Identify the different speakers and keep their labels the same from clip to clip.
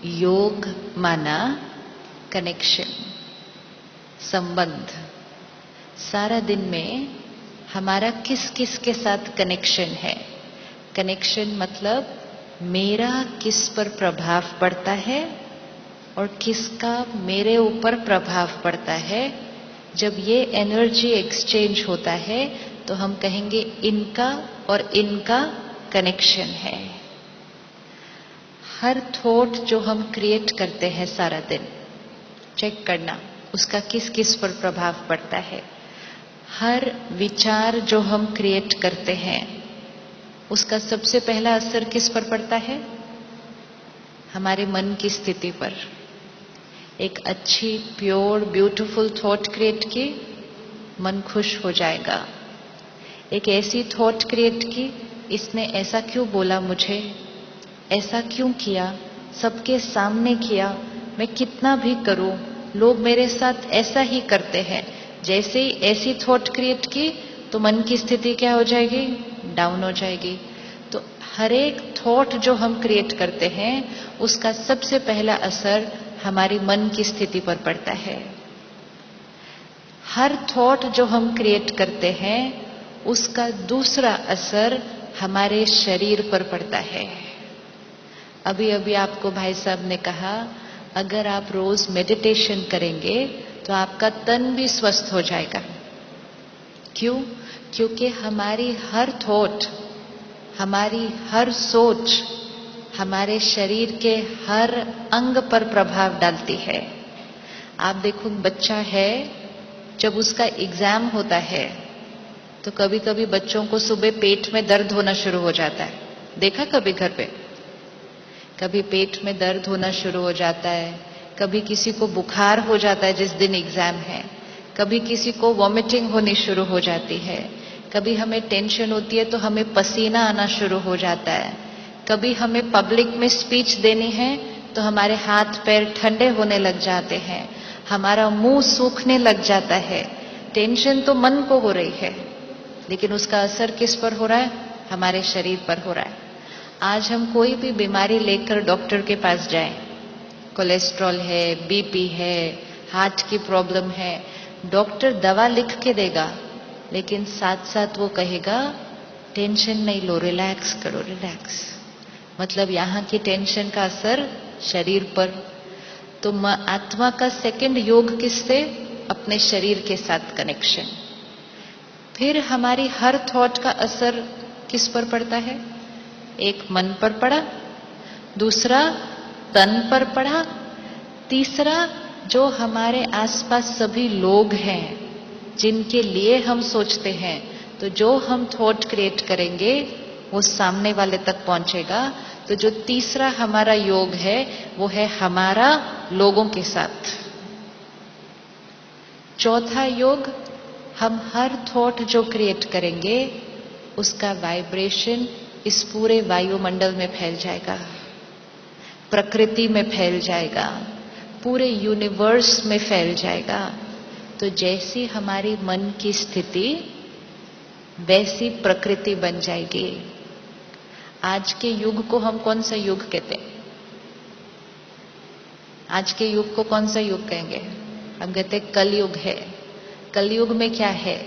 Speaker 1: योग माना कनेक्शन, संबंध। सारा दिन में हमारा किस किस के साथ कनेक्शन है। कनेक्शन मतलब मेरा किस पर प्रभाव पड़ता है और किसका मेरे ऊपर प्रभाव पड़ता है। जब ये एनर्जी एक्सचेंज होता है तो हम कहेंगे इनका और इनका कनेक्शन है। हर थॉट जो हम क्रिएट करते हैं सारा दिन, चेक करना उसका किस किस पर प्रभाव पड़ता है। हर विचार जो हम क्रिएट करते हैं उसका सबसे पहला असर किस पर पड़ता है? हमारे मन की स्थिति पर। एक अच्छी प्योर ब्यूटीफुल थॉट क्रिएट की, मन खुश हो जाएगा। एक ऐसी थॉट क्रिएट की, इसने ऐसा क्यों बोला मुझे, ऐसा क्यों किया, सबके सामने किया, मैं कितना भी करूं लोग मेरे साथ ऐसा ही करते हैं। जैसे ही ऐसी थॉट क्रिएट की तो मन की स्थिति क्या हो जाएगी? डाउन हो जाएगी। तो हर एक थॉट जो हम क्रिएट करते हैं उसका सबसे पहला असर हमारी मन की स्थिति पर पड़ता है। हर थॉट जो हम क्रिएट करते हैं उसका दूसरा असर हमारे शरीर पर पड़ता है। अभी अभी आपको भाई साहब ने कहा अगर आप रोज मेडिटेशन करेंगे तो आपका तन भी स्वस्थ हो जाएगा। क्यों? क्योंकि हमारी हर थॉट, हमारी हर सोच हमारे शरीर के हर अंग पर प्रभाव डालती है। आप देखो बच्चा है, जब उसका एग्जाम होता है तो कभी कभी बच्चों को सुबह पेट में दर्द होना शुरू हो जाता है। देखा कभी घर पे? कभी पेट में दर्द होना शुरू हो जाता है, कभी किसी को बुखार हो जाता है जिस दिन एग्जाम है, कभी किसी को वॉमिटिंग होनी शुरू हो जाती है, कभी हमें टेंशन होती है तो हमें पसीना आना शुरू हो जाता है, कभी हमें पब्लिक में स्पीच देनी है तो हमारे हाथ पैर ठंडे होने लग जाते हैं, हमारा मुंह सूखने लग जाता है। टेंशन तो मन को हो रही है लेकिन उसका असर किस पर हो रहा है? हमारे शरीर पर हो रहा है। आज हम कोई भी बीमारी लेकर डॉक्टर के पास जाएं, कोलेस्ट्रॉल है, बीपी है, हार्ट की प्रॉब्लम है, डॉक्टर दवा लिख के देगा लेकिन साथ साथ वो कहेगा टेंशन नहीं लो, रिलैक्स करो, रिलैक्स। मतलब यहाँ की टेंशन का असर शरीर पर। तो आत्मा का सेकंड योग किससे? अपने शरीर के साथ कनेक्शन। फिर हमारी हर थॉट का असर किस पर पड़ता है? एक मन पर पड़ा, दूसरा तन पर पड़ा, तीसरा जो हमारे आसपास सभी लोग हैं जिनके लिए हम सोचते हैं, तो जो हम थॉट क्रिएट करेंगे वो सामने वाले तक पहुंचेगा। तो जो तीसरा हमारा योग है वो है हमारा लोगों के साथ। चौथा योग, हम हर थॉट जो क्रिएट करेंगे उसका वाइब्रेशन इस पूरे वायुमंडल में फैल जाएगा, प्रकृति में फैल जाएगा, पूरे यूनिवर्स में फैल जाएगा। तो जैसी हमारी मन की स्थिति वैसी प्रकृति बन जाएगी। आज के युग को हम कौन सा युग कहते हैं? आज के युग को कौन सा युग कहेंगे? हम कहते हैं कलयुग है। कलयुग में क्या है?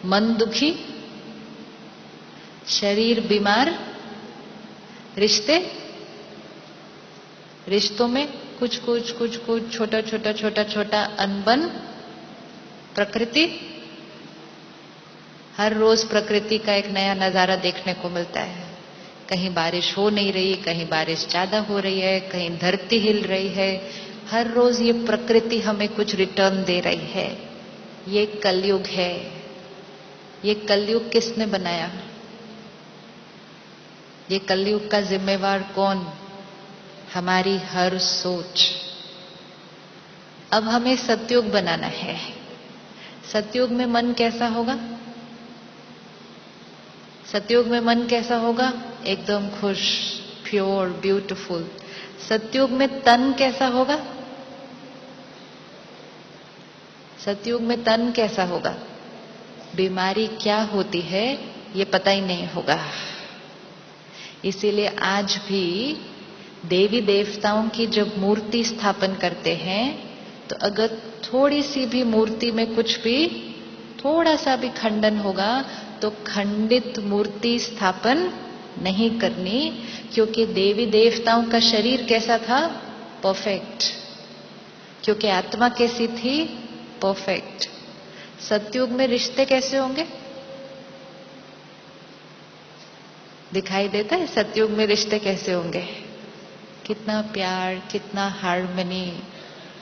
Speaker 1: मन दुखी, शरीर बीमार, रिश्तों में कुछ छोटा छोटा अनबन, प्रकृति। हर रोज प्रकृति का एक नया नजारा देखने को मिलता है। कहीं बारिश हो नहीं रही, कहीं बारिश ज्यादा हो रही है, कहीं धरती हिल रही है। हर रोज ये प्रकृति हमें कुछ रिटर्न दे रही है। ये कलयुग है। ये कलयुग किसने बनाया? ये कलयुग का जिम्मेवार कौन? हमारी हर सोच। अब हमें सतयुग बनाना है। सतयुग में मन कैसा होगा? सतयुग में मन कैसा होगा? एकदम खुश, प्योर, ब्यूटीफुल। सतयुग में तन कैसा होगा? सतयुग में तन कैसा होगा? बीमारी क्या होती है ये पता ही नहीं होगा। इसीलिए आज भी देवी देवताओं की जब मूर्ति स्थापन करते हैं तो अगर थोड़ी सी भी मूर्ति में कुछ भी थोड़ा सा भी खंडन होगा तो खंडित मूर्ति स्थापन नहीं करनी, क्योंकि देवी देवताओं का शरीर कैसा था? परफेक्ट। क्योंकि आत्मा कैसी थी? परफेक्ट। सतयुग में रिश्ते कैसे होंगे? दिखाई देता है सतयुग में रिश्ते कैसे होंगे? कितना प्यार, कितना हार्मनी,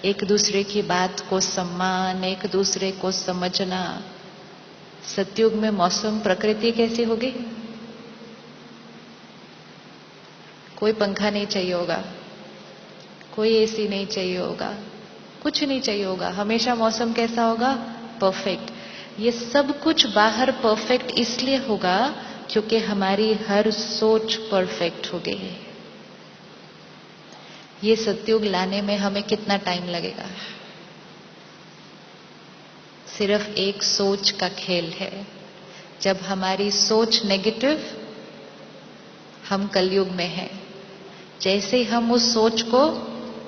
Speaker 1: एक दूसरे की बात को सम्मान, एक दूसरे को समझना। सतयुग में मौसम प्रकृति कैसी होगी? कोई पंखा नहीं चाहिए होगा, कोई एसी नहीं चाहिए होगा, कुछ नहीं चाहिए होगा। हमेशा मौसम कैसा होगा? परफेक्ट। ये सब कुछ बाहर परफेक्ट इसलिए होगा क्योंकि हमारी हर सोच परफेक्ट हो गई है। ये सतयुग लाने में हमें कितना टाइम लगेगा? सिर्फ एक सोच का खेल है। जब हमारी सोच नेगेटिव, हम कलयुग में हैं। जैसे ही हम उस सोच को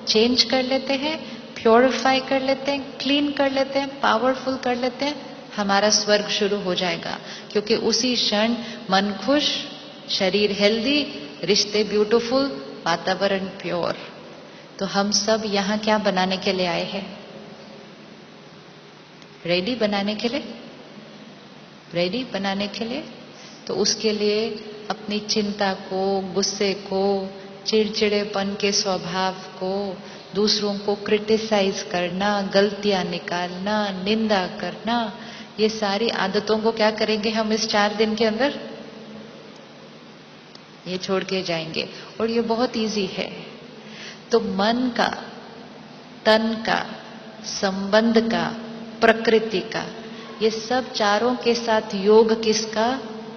Speaker 1: चेंज कर लेते हैं, प्योरीफाई कर लेते हैं, क्लीन कर लेते हैं, पावरफुल कर लेते हैं, हमारा स्वर्ग शुरू हो जाएगा। क्योंकि उसी क्षण मन खुश, शरीर हेल्दी, रिश्ते ब्यूटीफुल, वातावरण प्योर। तो हम सब यहां क्या बनाने के लिए आए हैं? रेडी बनाने के लिए? रेडी बनाने के लिए? तो उसके लिए अपनी चिंता को, गुस्से को, चिड़चिड़ेपन के स्वभाव को, दूसरों को क्रिटिसाइज करना, गलतियां निकालना, निंदा करना, ये सारी आदतों को क्या करेंगे हम इस 4 दिन के अंदर? ये छोड़ के जाएंगे। और ये बहुत इजी है। तो मन का, तन का, संबंध का, प्रकृति का, ये सब चारों के साथ योग किसका?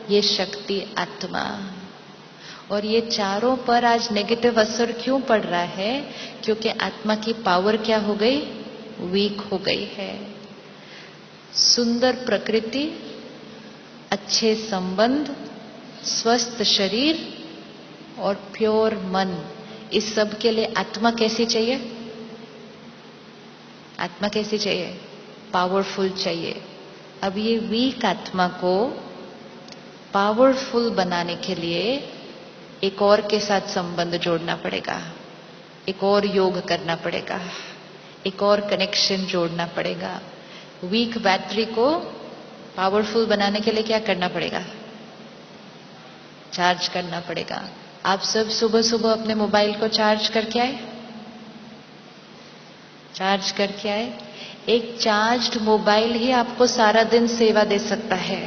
Speaker 1: ये शक्ति आत्मा। और ये चारों पर आज नेगेटिव असर क्यों पड़ रहा है? क्योंकि आत्मा की पावर क्या हो गई? वीक हो गई है। सुंदर प्रकृति, अच्छे संबंध, स्वस्थ शरीर और प्योर मन, इस सब के लिए आत्मा कैसी चाहिए? आत्मा कैसी चाहिए? पावरफुल चाहिए। अब ये वीक आत्मा को पावरफुल बनाने के लिए एक और के साथ संबंध जोड़ना पड़ेगा, एक और योग करना पड़ेगा, एक और कनेक्शन जोड़ना पड़ेगा। वीक बैटरी को पावरफुल बनाने के लिए क्या करना पड़ेगा? चार्ज करना पड़ेगा। आप सब सुबह सुबह अपने मोबाइल को चार्ज करके आए? चार्ज करके आए? एक चार्ज्ड मोबाइल ही आपको सारा दिन सेवा दे सकता है।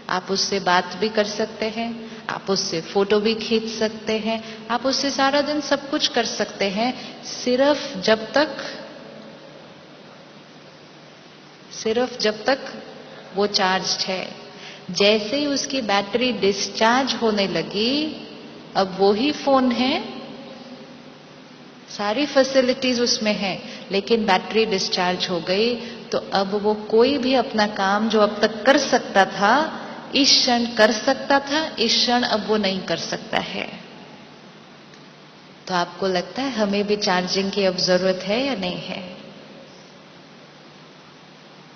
Speaker 1: आप उससे बात भी कर सकते हैं, आप उससे फोटो भी खींच सकते हैं, आप उससे सारा दिन सब कुछ कर सकते हैं, सिर्फ जब तक वो चार्ज्ड है। जैसे ही उसकी बैटरी डिस्चार्ज होने लगी, अब वो ही फोन है, सारी फैसिलिटीज उसमें है, लेकिन बैटरी डिस्चार्ज हो गई, तो अब वो कोई भी अपना काम जो अब तक कर सकता था, इस क्षण कर सकता था, इस क्षण अब वो नहीं कर सकता है। तो आपको लगता है हमें भी चार्जिंग की अब जरूरत है या नहीं है?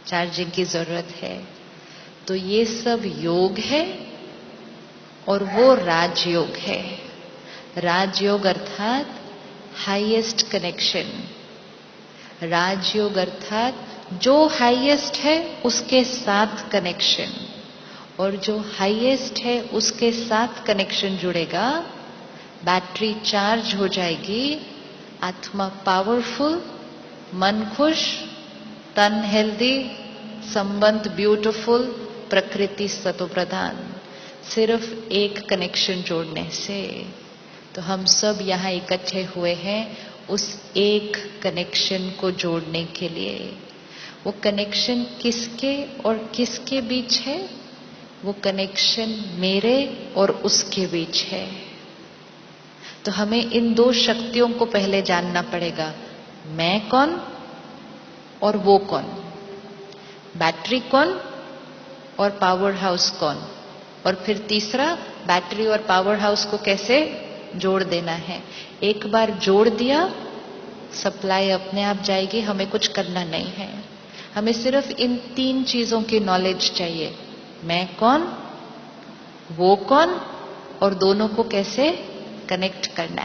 Speaker 1: चार्जिंग की जरूरत है। तो ये सब योग है और वो राजयोग है। राजयोग अर्थात हाईएस्ट कनेक्शन। राजयोग अर्थात जो हाईएस्ट है उसके साथ कनेक्शन, और जो हाईएस्ट है उसके साथ कनेक्शन जुड़ेगा, बैटरी चार्ज हो जाएगी, आत्मा पावरफुल, मन खुश, तन हेल्दी, संबंध ब्यूटीफुल, प्रकृति सतोप्रधान। सिर्फ एक कनेक्शन जोड़ने से। तो हम सब यहाँ इकट्ठे हुए हैं उस एक कनेक्शन को जोड़ने के लिए। वो कनेक्शन किसके और किसके बीच है? वो कनेक्शन मेरे और उसके बीच है। तो हमें इन दो शक्तियों को पहले जानना पड़ेगा, मैं कौन और वो कौन, बैटरी कौन और पावर हाउस कौन, और फिर तीसरा, बैटरी और पावर हाउस को कैसे जोड़ देना है। एक बार जोड़ दिया, सप्लाई अपने आप जाएगी, हमें कुछ करना नहीं है। हमें सिर्फ इन 3 चीजों की नॉलेज चाहिए, मैं कौन, वो कौन, और दोनों को कैसे कनेक्ट करना है।